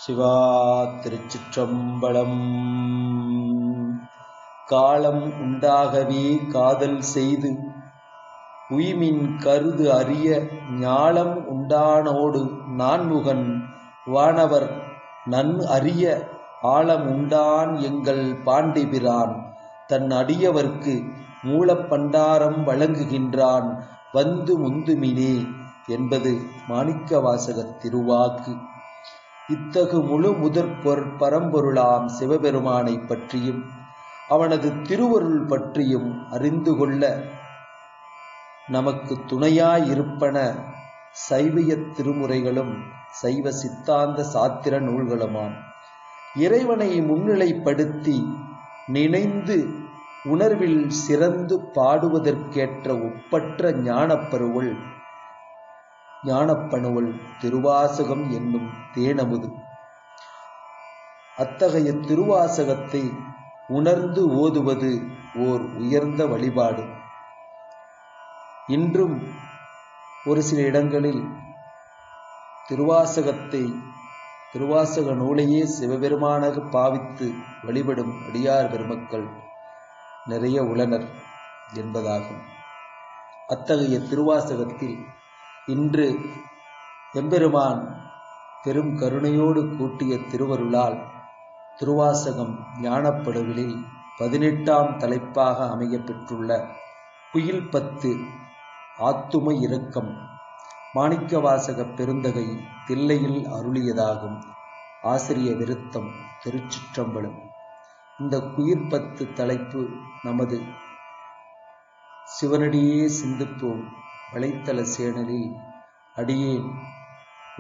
சிவா திருச்சிற்றம்பலம். காலம் உண்டாகவே காதல் செய்து உய்மின் கருது அறிய ஞாலம் உண்டானோடு நான்முகன் வானவர் நன் அறிய ஆழம் உண்டான் எங்கள் பாண்டிபிரான் தன் அடியவர்க்கு மூலப்பண்டாரம் வழங்குகின்றான் வந்து முந்துமினே என்பது மாணிக்கவாசகத் திருவாக்கு. இத்தகு முழு முதற் பரம்பொருளாம் சிவபெருமானை பற்றியும் அவனது திருவருள் பற்றியும் அறிந்து கொள்ள நமக்கு துணையாயிருப்பன சைவிய திருமுறைகளும் சைவ சித்தாந்த சாத்திர நூல்களுமாம். இறைவனை முன்னிலைப்படுத்தி நினைந்து உணர்வில் சிறந்து பாடுவதற்கேற்ற ஒப்பற்ற ஞானப்பணுவல் திருவாசகம் என்னும் தேனமுது. அத்தகைய திருவாசகத்தை உணர்ந்து ஓதுவது ஓர் உயர்ந்த வழிபாடு. இன்றும் ஒரு சில இடங்களில் திருவாசக நூலையே சிவபெருமானாக பாவித்து வழிபடும் அடியார் பெருமக்கள் நிறைய உள்ளனர் என்பதாகும். அத்தகைய திருவாசகத்தில் இன்று எம்பெருமான் பெரும் கருணையோடு கூட்டிய திருவருளால் திருவாசகம் ஞானப்படுவலில் 18ஆம் தலைப்பாக அமைய பெற்றுள்ள குயில் 10 ஆத்தும இரக்கம் மாணிக்கவாசக பெருந்தகை தில்லையில் அருளியதாகும். ஆசிரிய விருத்தம் திருச்சிற்றம்பலம். இந்த குயில் 10 தலைப்பு நமது சிவனடியே சிந்திப்போம் வலைத்தள சேனலில் அடியேன்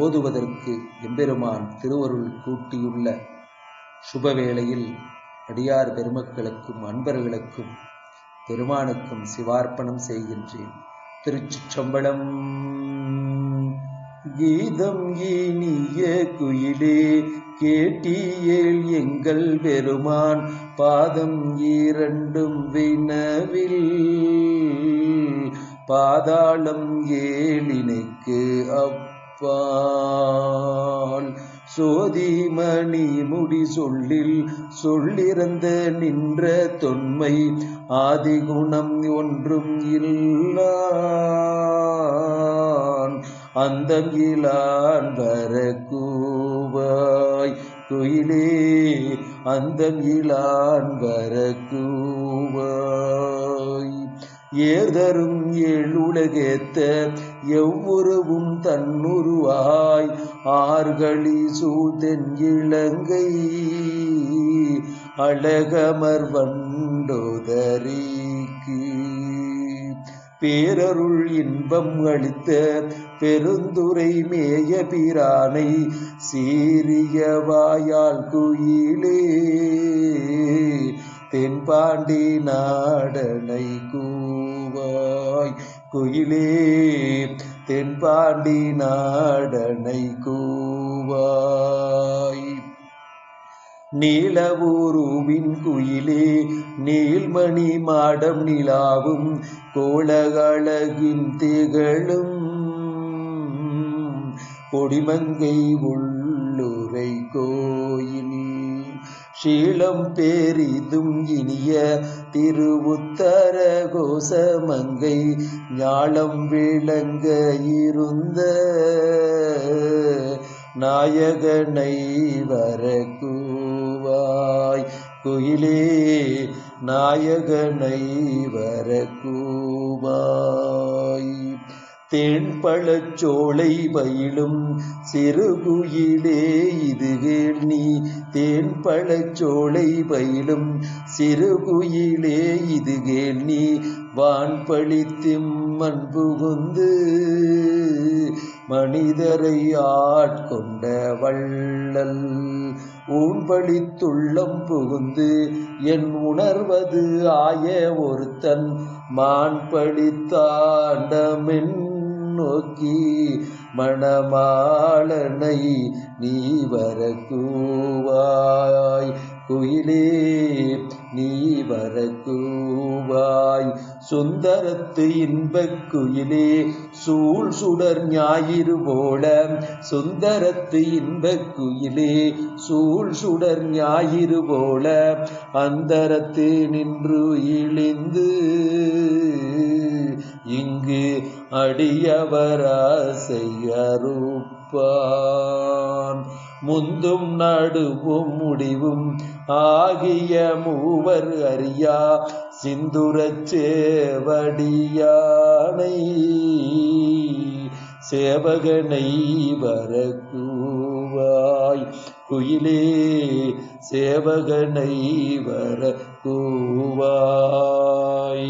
ஓதுவதற்கு எம்பெருமான் திருவருள் கூட்டியுள்ள சுபவேளையில் அடியார் பெருமக்களுக்கும் அன்பர்களுக்கும் பெருமானுக்கும் சிவார்ப்பணம் செய்கின்றேன். திருச்சிற்றம்பலம். கீதம் இனிய குயிலே கேட்டியேல் எங்கள் பெருமான் பாதம் இரண்டும் வினவில் பாதாளம் ஏழினைக்கு அப்பால் சோதிமணி முடி சொல்லிறந்த நின்ற தொன்மை ஆதிகுணம் ஒன்றும் இல்லான் அந்தம் இலான் வரக்கூவாய் குயிலே அந்தம் இலான் வரக்கூவாய். ஏதரும் ஏழுலகேத்த எவ்வுருவும் தன்னுருவாய் ஆர்களி சூழ்தென் இலங்கை அழகமர் வண்டோதரிக்கு பேரருள் இன்பம் அளித்த பெருந்துரை மேய பிரானை சீரிய வாயால் குயிலே தென்பாண்டி நாடனை கூவாய் குயிலே தென்பாண்டி நாடனை கூவாய். நீலவூருவின் குயிலே நீள்மணி மாடம் நிலாவும் கோளகழகின் திகழும் கொடிமங்கை உள்ளுரை கோயில் சீலம் பேரிதும் இனிய திருவுத்தர கோசமங்கை ஞாலம் விளங்க இருந்த நாயகனை வரக்கூவாய் குயிலே நாயகனை வரக்கூவாய். தேன்பழச்சோலை பயிலும் சிறுகுயிலே இதுகேள் நீ தேன்பழச்சோலை பயிலும் சிறுகுயிலே இதுகேள் நீ வான்பழித்திம்மன் புகுந்து மனிதரை ஆட்கொண்ட வள்ளல் ஊன்பழித்துள்ளம் புகுந்து என் உணர்வது ஆய ஒருத்தன் மான்பழித்தாண்டமென் நோக்கி மணமாளனை நீ வரக்கூவாய் குயிலே நீ வரக்கூவாய். சுந்தரத்து இன்பக் குயிலே சூழ் சுடர் ஞாயிறு போல சுந்தரத்து இன்பக் குயிலே சூழ் சுடர் ஞாயிறு போல அந்தரத்து நின்று இழிந்து இங்கு அடியவராசை அறுப்பான் முந்தும் நடுவும் முடிவும் ஆகிய மூவர் அறியா சிந்துரச் சேவடியானை சேவகனை வரக்கூவாய் குயிலே சேவகனை வரக்கூவாய்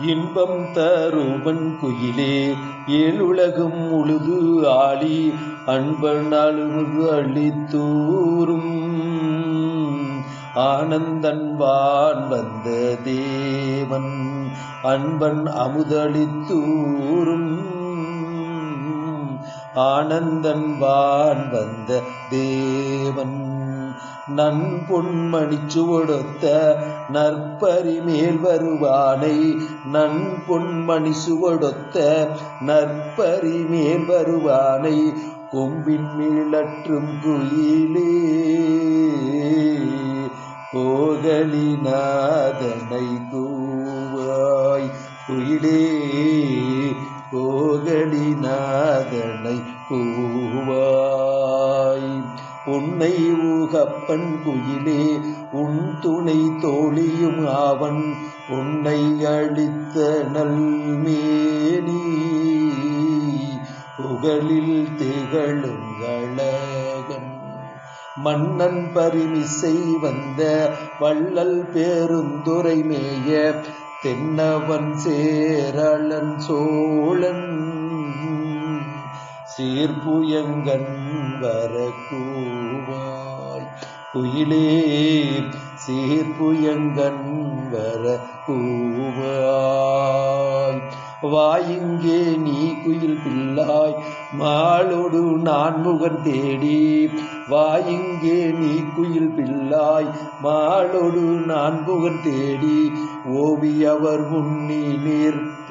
இன்பம் தருவன் குயிலே ஏழுலகும் உழுது ஆளி அன்பன் அழுது அழித்தூரும் ஆனந்தன் வான் வந்த தேவன் அன்பன் அமுதளித்தூரும் ஆனந்தன் வான் வந்த தேவன் நன்பொன்மணி சுவடொத்த நற்பரி மேல் வருவானை நன்பொன்மணி சுவடொத்த நற்பரி மேல் வருவானை கொம்பின் மீளற்றும் குயிலே கோகலிநாதனை கூவாய் குயிலே கோகலிநாதனை கூவாய் உன்னை ஊகப்பன் குயிலே உன் துணை தோழியும் ஆவன் உன்னை அளித்த நல்மேனி புகழில் திகழும் அழகன் மன்னன் பரிமிசை வந்த வள்ளல் பெருந்துரை மேய தென்னவன் சேரளன் சோழன் சீர்புயங்கன் வரக்கூவாய் குயிலே சீர்புயங்கன் வரக்கூவாய் வாயிங்கே நீ குயில் பிள்ளாய் மாளோடு நான்முகன் தேடி வாயிங்கே நீ குயில் பிள்ளாய் மாளோடு நான்முகன் தேடி ஓவியவர் உண்ணி நிற்ப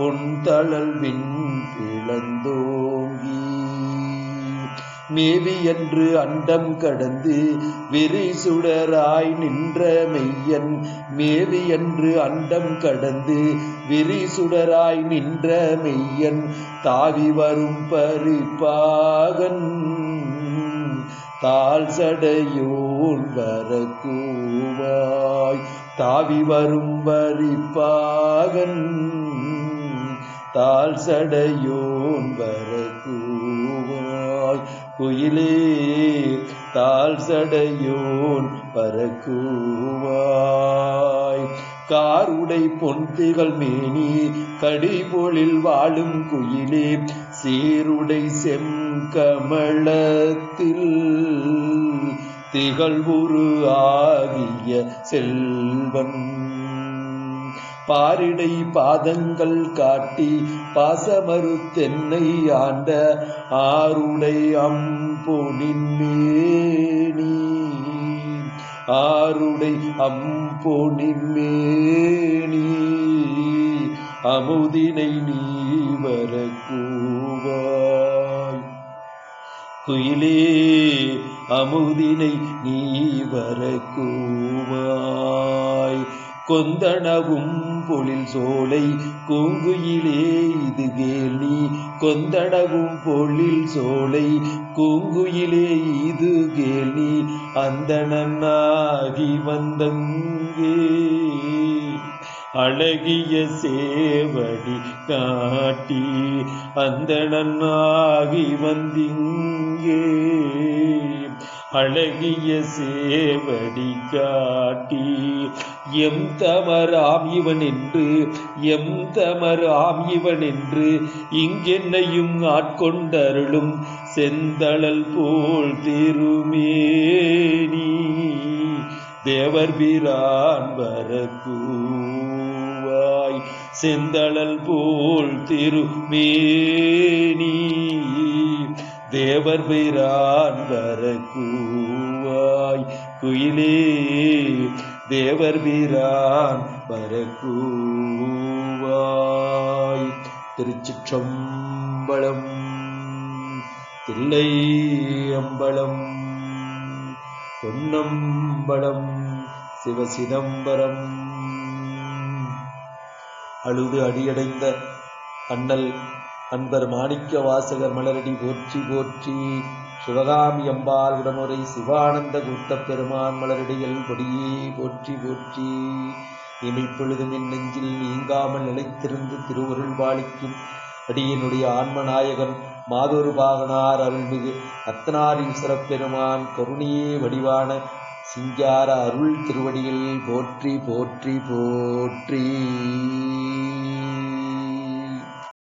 உன் தளல் விண் பிளந்தோங்கி மேவி என்று அண்டம் கடந்து விரி சுடராய் நின்ற மெய்யன் மேவி என்று அண்டம் கடந்து விரி சுடராய் நின்ற மெய்யன் தாவி வரும் பரிபாகன் தாழ் சடையோன் வரக்கூவாய் தாவி வரும் பரிபாகன் தாழ் சடையோன் வரக்கூவாய் குயிலே தாழ் சடையோன் பறக்குவாய் காருடை பொன்திகள் மேனி கடிபொழில் வாழும் குயிலே சீருடை செங்கமலத்தில் திகழ்வுரு ஆகிய செல்வன் பாரிடை பாதங்கள் காட்டி பாசமறு தென்னை ஆண்ட ஆருடை அம்பொனின் மேனி ஆருடை அம்பொனின் மேனி அமுதினை நீ வரக்கூவாய் குயிலே அமுதினை நீ வரக்கூவாய் கொந்தனவும் பொழில் சோலை கூங்குயிலே இது கேள் நீ கொந்தனவும் பொழில் சோலை கூங்குயிலே இது கேள் நீ அந்தணனாகி வந்தங்கே அழகிய சேவடி காட்டி அந்தணனாகி வந்திங்கே அழகிய சேவடி காட்டி எம் தமராம் இவன் என்று இங்கென்னையும் ஆட்கொண்டருளும் செந்தழல் போல் திருமேனி தேவர் பிரான் வரக்கூவாய் செந்தழல் போல் திருமேனி தேவர் பிரான் வரக்கூவாய் குயிலே தேவர் வீரான் வரக்கூவாய். திருச்சிற்றம்பலம். தில்லை அம்பலம். பொன்னம்பலம். சிவசிதம்பரம். அழுது அடியடைந்த அண்ணல் அன்பர் மாணிக்க வாசகர் மலரடி போற்றி போற்றி. சிவகாமி அம்பாள் உடனுரை சிவானந்த கூத்தப் பெருமான் மலரடிகள் கொடியே போற்றி போற்றி. இமைப்பொழுதும் என் நெஞ்சில் நீங்காமல் நிலைத்திருந்து திருவருள் பாலிக்கும் அடியனுடைய ஆன்மநாயகன் மாதொரு பாகனார் அருள்மிகு அத்தனாரீஸ்வரப் பெருமான் கருணையே வடிவான சிங்கார அருள் திருவடிகள் போற்றி போற்றி போற்றி.